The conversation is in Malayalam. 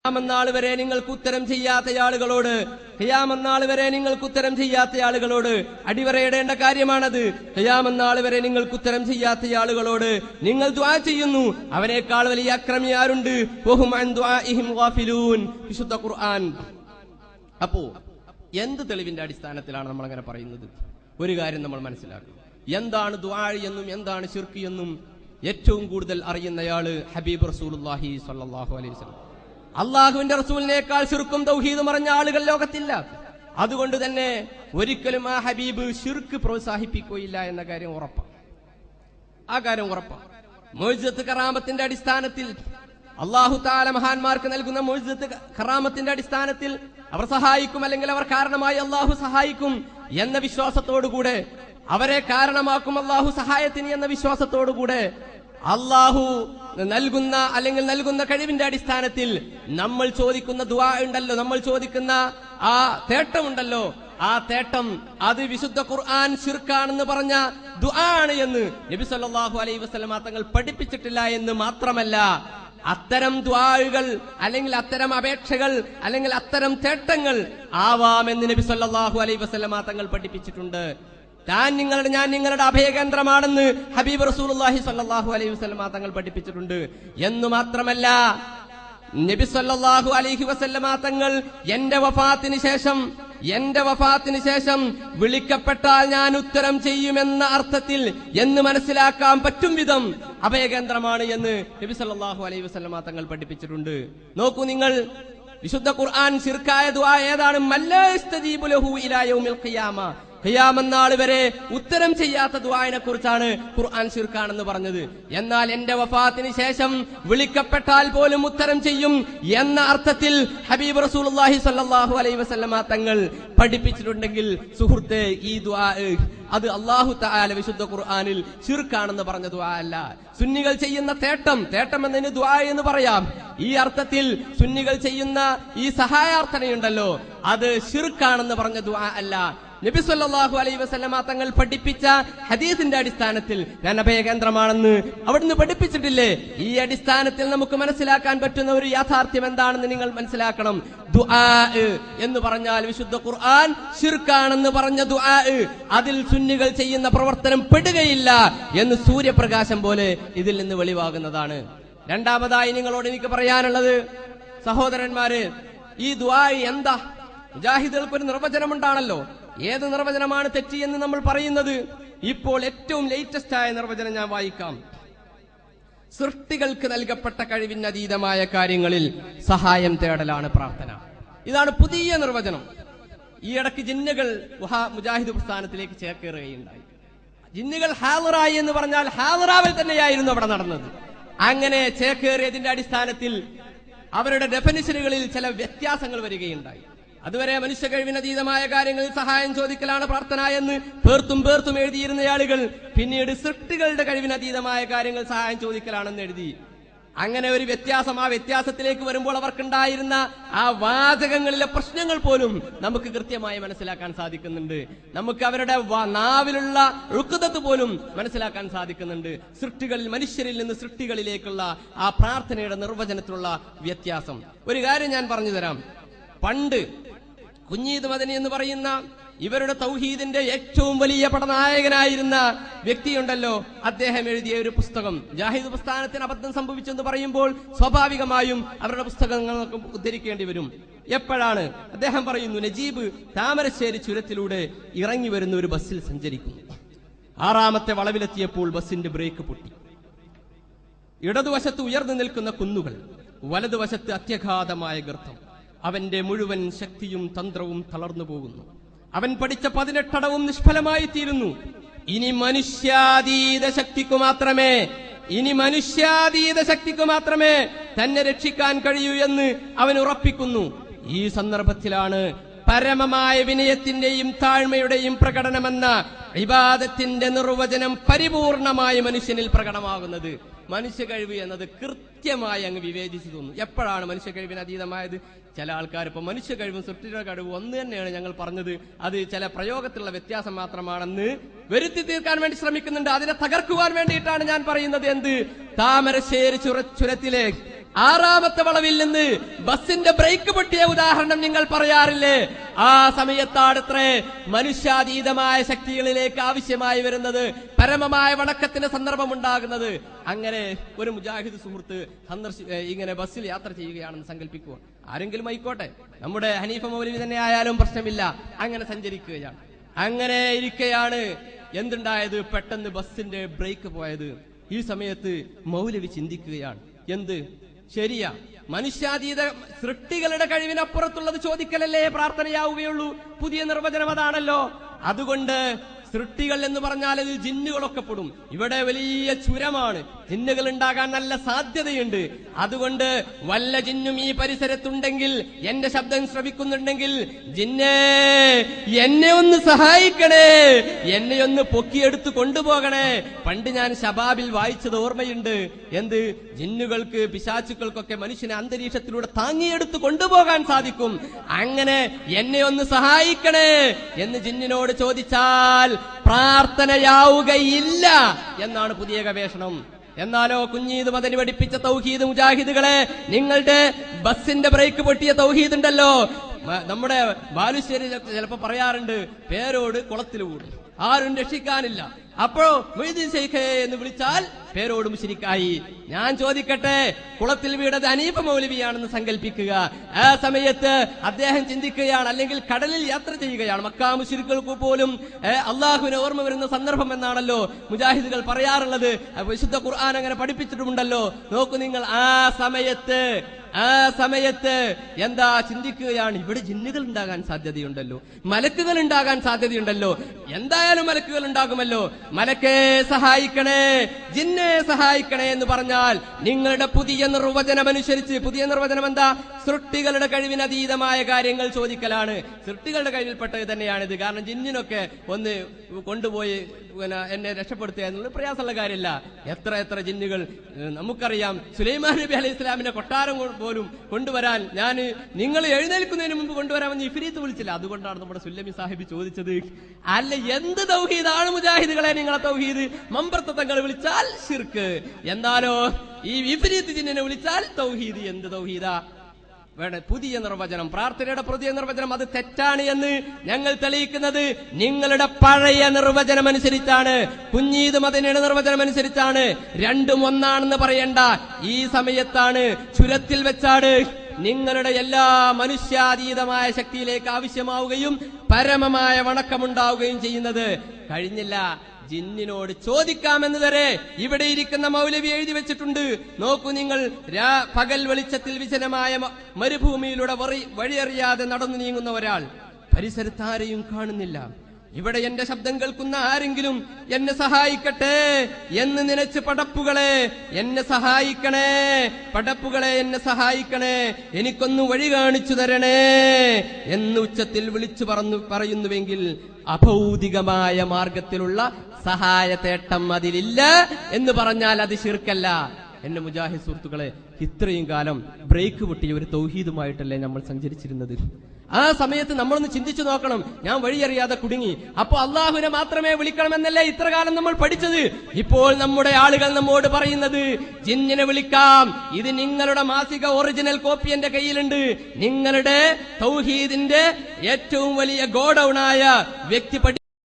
ഖിയാമത്ത് വരെ നിങ്ങൾക്ക് ഉത്തരം ചെയ്യാത്ത ആളുകളോട് ഖിയാമത്ത് വരെ നിങ്ങൾക്ക് ഉത്തരം ചെയ്യാത്ത ആളുകളോട് അടിവരയിടേണ്ട കാര്യമാണത്. ഖിയാമത്ത് വരെ നിങ്ങൾക്ക് ഉത്തരം ചെയ്യാത്ത ആളുകളോട് നിങ്ങൾ ദുആ ചെയ്യുന്നു. അവനേക്കാൾ വലിയ അക്രമി ആരുണ്ട്? വഹും അൻ ദുആഇഹിം ഗാഫിലൂൻ. വിശുദ്ധ ഖുർആൻ. അപ്പോ എന്ത് തെളിവിന്റെ അടിസ്ഥാനത്തിലാണ് നമ്മൾ അങ്ങനെ പറയുന്നത്? ഒരു കാര്യം നമ്മൾ മനസ്സിലാക്കണം. എന്താണ് ദുആ എന്നും എന്താണ് ശിർക്ക് എന്നും ഏറ്റവും കൂടുതൽ അറിയുന്നയാള് ഹബീബ് റസൂലുള്ളാഹി സ്വല്ലല്ലാഹു അലൈഹി വസല്ലം. അള്ളാഹുവിന്റെ റസൂലിനേക്കാൾ ശിർക്കും തൗഹീദും അറിഞ്ഞ ആളുകൾ ലോകത്തില്ല. അതുകൊണ്ട് തന്നെ ഒരിക്കലും ആ ഹബീബ് ശിർക്ക് പ്രോത്സാഹിപ്പിക്കുകയില്ല എന്ന കാര്യം ഉറപ്പാണ്. ആ കാര്യം ഉറപ്പാണ്. മുഅ്ജിസത്ത് കറാമത്തിന്റെ അടിസ്ഥാനത്തിൽ അള്ളാഹു തആല മഹാന്മാർക്ക് നൽകുന്ന മുഅ്ജിസത്ത് കറാമത്തിന്റെ അടിസ്ഥാനത്തിൽ അവർ സഹായിക്കും, അല്ലെങ്കിൽ അവർ കാരണമായി അള്ളാഹു സഹായിക്കും എന്ന വിശ്വാസത്തോടുകൂടെ, അവരെ കാരണമാക്കും അള്ളാഹു സഹായത്തിന് എന്ന വിശ്വാസത്തോടുകൂടെ അള്ളാഹു നൽകുന്ന കഴിവിന്റെ അടിസ്ഥാനത്തിൽ നമ്മൾ ചോദിക്കുന്ന ദുആ ഉണ്ടല്ലോ, നമ്മൾ ചോദിക്കുന്ന ആ തേട്ടമുണ്ടല്ലോ, ആ തേട്ടം അത് വിശുദ്ധ ഖുർആൻ ശിർക്കാണെന്ന് പറഞ്ഞ ദുആ ആണ് എന്ന് നബി സല്ലല്ലാഹു അലൈഹി വസല്ലം തങ്ങൾ പഠിപ്പിച്ചിട്ടില്ല എന്ന് മാത്രമല്ല, അത്തരം ദുആകൾ അല്ലെങ്കിൽ അത്തരം അപേക്ഷകൾ അല്ലെങ്കിൽ അത്തരം തേട്ടങ്ങൾ ആവാമെന്ന് നബി സല്ലല്ലാഹു അലൈഹി വസല്ലം തങ്ങൾ പഠിപ്പിച്ചിട്ടുണ്ട്. ഞാൻ നിങ്ങളുടെ അഭയകേന്ദ്രമാണെന്ന് ഹബീബ് റസൂലുള്ളാഹി സ്വല്ലല്ലാഹു അലൈഹി വസല്ലം തങ്ങൾ പഠിപ്പിച്ചിട്ടുണ്ട്. എന്നു മാത്രമല്ല, നബി സല്ലല്ലാഹു അലൈഹി വസല്ലം തങ്ങൾ എന്റെ വഫാത്തിന് ശേഷം വിളിക്കപ്പെട്ടാൽ ഞാൻ ഉത്തരം ചെയ്യുമെന്ന അർത്ഥത്തിൽ എന്ന് മനസ്സിലാക്കാൻ പറ്റും വിധം അഭയകേന്ദ്രമാണ് എന്ന് നബി സല്ലല്ലാഹു അലൈഹി വസല്ലം തങ്ങൾ പഠിപ്പിച്ചിട്ടുണ്ട്. നോക്കൂ നിങ്ങൾ, വിശുദ്ധ ഖുർആൻ ശിർക്കായ ദുആ ഏതാണ്? മല്ലാ യസ്തജീബു ലഹു ഇലാ യൗമിൽ ഖിയാമ. ഖിയാമത്ത് വരെ ഉത്തരം ചെയ്യാത്ത ദുആനെ കുറിച്ചാണ് ഖുർആൻ ശിർക്കാണെന്ന് പറഞ്ഞത്. എന്നാൽ എന്റെ വഫാത്തിന് ശേഷം വിളിക്കപ്പെട്ടാൽ പോലും ഉത്തരം ചെയ്യും എന്ന അർത്ഥത്തിൽ ഹബീബ് റസൂലുള്ളാഹി സ്വല്ലല്ലാഹു അലൈഹി വസല്ലം തങ്ങൾ പഠിപ്പിച്ചിട്ടുണ്ടെങ്കിൽ സുഹൃത്തെ, ഈ ദുആ അത് അല്ലാഹു തആല വിശുദ്ധ ഖുർആനിൽ ശിർക്കാണെന്ന് പറഞ്ഞ ദുആ അല്ല. സുന്നികൾ ചെയ്യുന്ന തേട്ടം എന്നതിന് ദുആ എന്ന് പറയാം. ഈ അർത്ഥത്തിൽ സുന്നികൾ ചെയ്യുന്ന ഈ സഹായാർത്ഥനയുണ്ടല്ലോ, അത് ശിർക്കാണെന്ന് പറഞ്ഞ ദുആ അല്ല. നബി സല്ലല്ലാഹു അലൈഹി വസല്ലം തങ്ങൾ പഠിപ്പിച്ച ഹദീസിന്റെ അടിസ്ഥാനത്തിൽ ഞാൻ അഭയകേന്ദ്രമാണെന്ന് അവിടുന്ന് പഠിപ്പിച്ചിട്ടില്ലേ? ഈ അടിസ്ഥാനത്തിൽ നമുക്ക് മനസ്സിലാക്കാൻ പറ്റുന്ന ഒരു യാഥാർത്ഥ്യം എന്താണെന്ന് നിങ്ങൾ മനസ്സിലാക്കണം. ദുആ എന്ന് പറഞ്ഞാൽ വിശുദ്ധ ഖുർആൻ ശിർക്കാണെന്ന് പറഞ്ഞ ദുആ അതിൽ സുന്നികൾ ചെയ്യുന്ന പ്രവർത്തനം പെടുകയില്ല എന്ന് സൂര്യപ്രകാശം പോലെ ഇതിൽ നിന്ന് വെളിവാകുന്നതാണ്. രണ്ടാമതായി നിങ്ങളോട് എനിക്ക് പറയാനുള്ളത്, സഹോദരന്മാരെ, ഈ ദുആ എന്താ? മുജാഹിദുകൾക്ക് ഒരു നിർവചനമുണ്ടാണല്ലോ. ഏത് നിർവചനമാണ് തെറ്റി എന്ന് നമ്മൾ പറയുന്നത്? ഇപ്പോൾ ഏറ്റവും ലേറ്റസ്റ്റ് ആയ നിർവചനം ഞാൻ വായിക്കാം. സൃഷ്ടികൾക്ക് നൽകപ്പെട്ട കഴിവിനതീതമായ കാര്യങ്ങളിൽ സഹായം തേടലാണ് പ്രാർത്ഥന. ഇതാണ് പുതിയ നിർവചനം. ഈ ഇടയ്ക്ക് ജിന്നുകൾ മുജാഹിദ് പ്രസ്ഥാനത്തിലേക്ക് ചേക്കേറുകയുണ്ടായി. ജിന്നുകൾ ഹാളിറായി എന്ന് പറഞ്ഞാൽ ഹാളിറാവിൽ തന്നെയായിരുന്നു അവിടെ നടന്നത്. അങ്ങനെ ചേക്കേറിയതിന്റെ അടിസ്ഥാനത്തിൽ അവരുടെ ഡെഫിനിഷനുകളിൽ ചില വ്യത്യാസങ്ങൾ വരികയുണ്ടായി. അതുവരെ മനുഷ്യ കഴിവിനതീതമായ കാര്യങ്ങളിൽ സഹായം ചോദിക്കലാണ് പ്രാർത്ഥന എന്ന് പേർത്തും എഴുതിയിരുന്ന ആളുകൾ പിന്നീട് സൃഷ്ടികളുടെ കഴിവിനതീതമായ കാര്യങ്ങൾ സഹായം ചോദിക്കലാണെന്ന് എഴുതി. അങ്ങനെ ഒരു വ്യത്യാസം, ആ വ്യത്യാസത്തിലേക്ക് വരുമ്പോൾ അവർക്കുണ്ടായിരുന്ന ആ വാചകങ്ങളിലെ പ്രശ്നങ്ങൾ പോലും നമുക്ക് കൃത്യമായി മനസ്സിലാക്കാൻ സാധിക്കുന്നുണ്ട്. നമുക്ക് അവരുടെ നാവിലുള്ള റുക്ദത്ത് പോലും മനസ്സിലാക്കാൻ സാധിക്കുന്നുണ്ട്. സൃഷ്ടികളിൽ, മനുഷ്യരിൽ നിന്ന് സൃഷ്ടികളിലേക്കുള്ള ആ പ്രാർത്ഥനയുടെ നിർവചനത്തിലുള്ള വ്യത്യാസം. ഒരു കാര്യം ഞാൻ പറഞ്ഞു തരാം. പണ്ട് കുഞ്ഞീദ് മദനി എന്ന് പറയുന്ന ഇവരുടെ തൗഹീദിന്റെ ഏറ്റവും വലിയ പടനായകനായിരുന്ന വ്യക്തിയുണ്ടല്ലോ, അദ്ദേഹം എഴുതിയ ഒരു പുസ്തകം, ജാഹിദ് പ്രസ്ഥാനത്തിന് അബദ്ധം സംഭവിച്ചെന്ന് പറയുമ്പോൾ സ്വാഭാവികമായും അവരുടെ പുസ്തകങ്ങൾക്ക് ഉദ്ധരിക്കേണ്ടി വരും. എപ്പോഴാണ്? അദ്ദേഹം പറയുന്നു, നജീബ് താമരശ്ശേരി ചുരത്തിലൂടെ ഇറങ്ങി വരുന്ന ഒരു ബസ്സിൽ സഞ്ചരിക്കുന്നു. 6ാമത്തെ വളവിലെത്തിയപ്പോൾ ബസ്സിന്റെ ബ്രേക്ക് പൊട്ടി. ഇടതുവശത്ത് ഉയർന്നു നിൽക്കുന്ന കുന്നുകൾ, വലതുവശത്ത് അത്യഘാതമായ ഗർത്തം. അവന്റെ മുഴുവൻ ശക്തിയും തന്ത്രവും തളർന്നു പോകുന്നു. അവൻ പഠിച്ച 18 അടവും നിഷ്ഫലമായി തീരുന്നു. ഇനി മനുഷ്യാതീത ശക്തിക്കു മാത്രമേ തന്നെ രക്ഷിക്കാൻ കഴിയൂ എന്ന് അവൻ ഉറപ്പിക്കുന്നു. ഈ സന്ദർഭത്തിലാണ് പരമമായ വിനയത്തിന്റെയും താഴ്മയുടെയും പ്രകടനമെന്ന ഇബാദത്തിന്റെ നിർവചനം പരിപൂർണമായി മനുഷ്യനിൽ പ്രകടമാകുന്നത്. മനുഷ്യ കഴിവ് എന്നത് കൃത്യമായി അങ്ങ് വിവേചിച്ചു തോന്നുന്നു. എപ്പോഴാണ് മനുഷ്യ കഴിവിന് അതീതമായത്? ചില ആൾക്കാർ ഇപ്പൊ മനുഷ്യ കഴിവും സൃഷ്ടിയുടെ കഴിവ് ഒന്ന് തന്നെയാണ് ഞങ്ങൾ പറഞ്ഞത്, അത് ചില പ്രയോഗത്തിലുള്ള വ്യത്യാസം മാത്രമാണെന്ന് വരുത്തി തീർക്കാൻ വേണ്ടി ശ്രമിക്കുന്നുണ്ട്. അതിനെ തകർക്കുവാൻ വേണ്ടിയിട്ടാണ് ഞാൻ പറയുന്നത്. എന്ത്? താമരശ്ശേരി ചുരത്തിലെ ആറാമത്തെ വളവിൽ നിന്ന് ബസിന്റെ ബ്രേക്ക് പൊട്ടിയ ഉദാഹരണം നിങ്ങൾ പറയാറില്ലേ? ആ സമയത്താണത്രേ മനുഷ്യാതീതമായ ശക്തികളിലേക്ക് ആവശ്യമായി വരുന്നത്, പരമമായ വണക്കത്തിന് സന്ദർഭമുണ്ടാകുന്നത്. അങ്ങനെ ഒരു മുജാഹിദ് സുഹൃത്ത് ഇങ്ങനെ ബസ്സിൽ യാത്ര ചെയ്യുകയാണെന്ന് സങ്കല്പിക്കുക. ആരെങ്കിലും ആയിക്കോട്ടെ, നമ്മുടെ ഹനീഫ മൗലവി തന്നെ ആയാലും പ്രശ്നമില്ല. അങ്ങനെ സഞ്ചരിക്കുകയാണ്. അങ്ങനെ ഇരിക്കുകയാണ് എന്തുണ്ടായത്? പെട്ടെന്ന് ബസ്സിന്റെ ബ്രേക്ക് പോയത്. ഈ സമയത്ത് മൗലവി ചിന്തിക്കുകയാണ്, എന്ത് ശരിയാ, മനുഷ്യാതീത സൃഷ്ടികളുടെ കഴിവിനപ്പുറത്തുള്ളത് ചോദിക്കലല്ലേ പ്രാർത്ഥനയാവുകയുള്ളൂ. പുതിയ നിർവചനം അതാണല്ലോ. അതുകൊണ്ട് സൃഷ്ടികൾ എന്ന് പറഞ്ഞാൽ ഇത് ജിന്നുകളൊക്കെ പെടും. ഇവിടെ വലിയ ചുരമാണ്, ജിന്നുകൾ ഉണ്ടാകാൻ നല്ല സാധ്യതയുണ്ട്. അതുകൊണ്ട് വല്ല ജിന്നും ഈ പരിസരത്തുണ്ടെങ്കിൽ, എന്റെ ശബ്ദം ശ്രവിക്കുന്നുണ്ടെങ്കിൽ, ജിന്നേ എന്നെ ഒന്ന് സഹായിക്കണേ, എന്നെ ഒന്ന് പൊക്കിയെടുത്ത് കൊണ്ടുപോകണേ. പണ്ട് ഞാൻ ശബാബിൽ വായിച്ചത് ഓർമ്മയുണ്ട്. എന്ത്? ജിന്നുകൾക്ക് പിശാചുക്കൾക്കൊക്കെ മനുഷ്യനെ അന്തരീക്ഷത്തിലൂടെ താങ്ങിയെടുത്ത് കൊണ്ടുപോകാൻ സാധിക്കും. അങ്ങനെ എന്നെ ഒന്ന് സഹായിക്കണേ എന്ന് ജിന്നിനോട് ചോദിച്ചാൽ പ്രാർത്ഥനയാവുകയില്ല എന്നാണ് പുതിയ ഗവേഷണം. എന്നാലോ കുഞ്ഞീദ് മദനി പഠിപ്പിച്ച തൗഹീദ് മുജാഹിദുകളെ, നിങ്ങളുടെ ബസിന്റെ ബ്രേക്ക് പൊട്ടിയ തൗഹീദ് ഉണ്ടല്ലോ, നമ്മുടെ ബാലുശ്ശേരി ചിലപ്പോ പറയാറുണ്ട്, പേരോട് കുളത്തിൽ കൂടും, ആരും രക്ഷിക്കാനില്ല. അപ്പോ മൊയ്തീൻ ശൈഖേ എന്ന് വിളിച്ചാൽ പേരോട് മുശ്രിക്കായി. ഞാൻ ചോദിക്കട്ടെ, കുളത്തിൽ വീണത് ഹനീഫ മൗലവിയാണെന്ന് സങ്കല്പിക്കുക. ആ സമയത്ത് അദ്ദേഹം ചിന്തിക്കുകയാണ്, അല്ലെങ്കിൽ കടലിൽ യാത്ര ചെയ്യുകയാണ്. മക്കാ മുശ്രിക്കുകൾക്ക് പോലും അള്ളാഹുവിനെ ഓർമ്മ വരുന്ന സന്ദർഭം എന്നാണല്ലോ മുജാഹിദുകൾ പറയാറുള്ളത്. വിശുദ്ധ ഖുർആൻ അങ്ങനെ പഠിപ്പിച്ചിട്ടുമുണ്ടല്ലോ. നോക്കൂ നിങ്ങൾ, ആ സമയത്ത് എന്താ ചിന്തിക്കുകയാണ്? ഇവിടെ ജിന്നുകൾ ഉണ്ടാകാൻ സാധ്യതയുണ്ടല്ലോ, മലക്കുകൾ ഉണ്ടാകാൻ സാധ്യതയുണ്ടല്ലോ, എന്തായാലും മലക്കുകൾ ഉണ്ടാകുമല്ലോ. മലക്കേ സഹായിക്കണേ, ജിന്നെ സഹായിക്കണേ എന്ന് പറഞ്ഞാൽ നിങ്ങളുടെ പുതിയ നിർവചനം അനുസരിച്ച്, പുതിയ നിർവചനം എന്താ? സൃഷ്ടികളുടെ കഴിവിന് അതീതമായ കാര്യങ്ങൾ ചോദിക്കലാണ്. സൃഷ്ടികളുടെ കഴിവിൽപ്പെട്ടത് തന്നെയാണിത്. കാരണം ജിന്നിനൊക്കെ ഒന്ന് കൊണ്ടുപോയി എന്നെ രക്ഷപ്പെടുത്തുക എന്നുള്ളത് പ്രയാസമുള്ള കാര്യമല്ല. എത്ര ജിന്നുകൾ നമുക്കറിയാം. സുലൈമാൻ നബി അലൈഹി ഇസ്ലാമിന്റെ കൊട്ടാരം പോലും കൊണ്ടുവരാൻ നിങ്ങൾ എഴുന്നേൽക്കുന്നതിന് മുമ്പ് കൊണ്ടുവരാമെന്ന് ഇഫ്രീത്ത് വിളിച്ചില്ല. അതുകൊണ്ടാണ് നമ്മുടെ സുല്ലമി സാഹിബ് ചോദിച്ചത്, അല്ല എന്ത് തൗഹീദാണ് മുജാഹിദുകളെ നിങ്ങളെ തൗഹീദ്? മമ്പർത്തങ്ങൾ വിളിച്ചാൽ ശിർക്ക്, എന്നാലോ ഈ ഇഫ്രീത്ത് ജിന്നിനെ വിളിച്ചാൽ തൗഹീദ്. എന്ത് തൗഹീദാ? പുതിയ നിർവചനം, പ്രാർത്ഥനയുടെ പുതിയ നിർവചനം, അത് തെറ്റാണ് എന്ന് ഞങ്ങൾ തെളിയിക്കുന്നത് നിങ്ങളുടെ പഴയ നിർവചനം അനുസരിച്ചാണ്. കുഞ്ഞീദ് മദനിയുടെ നിർവചനം അനുസരിച്ചാണ്. രണ്ടും ഒന്നാണെന്ന് പറയണ്ട. ഈ സമയത്താണ്, ചുരത്തിൽ വെച്ചാണ് നിങ്ങളുടെ എല്ലാ മനുഷ്യാതീതമായ ശക്തിയിലേക്ക് ആവശ്യമാവുകയും പരമമായ വണക്കമുണ്ടാവുകയും ചെയ്യുന്നത്. കഴിഞ്ഞില്ല, ജിന്നിനോട് ചോദിക്കാമെന്ന് വരെ ഇവിടെ ഇരിക്കുന്ന മൗലവി എഴുതി വെച്ചിട്ടുണ്ട്. നോക്കൂ നിങ്ങൾ, പകൽ വെളിച്ചത്തിൽ വിജനമായ മരുഭൂമിയിലൂടെ വഴിയറിയാതെ നടന്നു നീങ്ങുന്ന ഒരാൾ, പരിസരത്താരെയും കാണുന്നില്ല. ഇവിടെ എന്റെ ശബ്ദം കേൾക്കുന്ന ആരെങ്കിലും എന്നെ സഹായിക്കട്ടെ എന്ന് നനച്ച് പടപ്പുകളെ എന്നെ സഹായിക്കണേ, പടപ്പുകളെ എന്നെ സഹായിക്കണേ, എനിക്കൊന്ന് വഴി കാണിച്ചു തരണേ എന്ന് ഉച്ചത്തിൽ വിളിച്ചു പറയുന്നുവെങ്കിൽ അഭൗതികമായ മാർഗത്തിലുള്ള സഹായത്തേട്ടം അതിലില്ല എന്ന് പറഞ്ഞാൽ അത് ശിർക്കല്ല. എന്റെ മുജാഹിദ് സുഹൃത്തുക്കളെ, ഇത്രയും കാലം ബ്രേക്ക് പൊട്ടിയ ഒരു തൗഹീദുമായിട്ടല്ലേ നമ്മൾ സഞ്ചരിച്ചിരുന്നത്? ആ സമയത്ത് നമ്മളൊന്ന് ചിന്തിച്ചു നോക്കണം. ഞാൻ വഴിയറിയാതെ കുടുങ്ങി, അപ്പോ അള്ളാഹുവിനെ മാത്രമേ വിളിക്കണമെന്നല്ലേ ഇത്ര കാലം നമ്മൾ പഠിച്ചത്? ഇപ്പോൾ നമ്മുടെ ആളുകൾ നമ്മോട് പറയുന്നത് ജിന്നിനെ വിളിക്കാം. ഇത് നിങ്ങളുടെ മാസിക ഒറിജിനൽ കോപ്പി എന്റെ കയ്യിലുണ്ട്. നിങ്ങളുടെ തൗഹീദിന്റെ ഏറ്റവും വലിയ ഗോഡൌണായ വ്യക്തി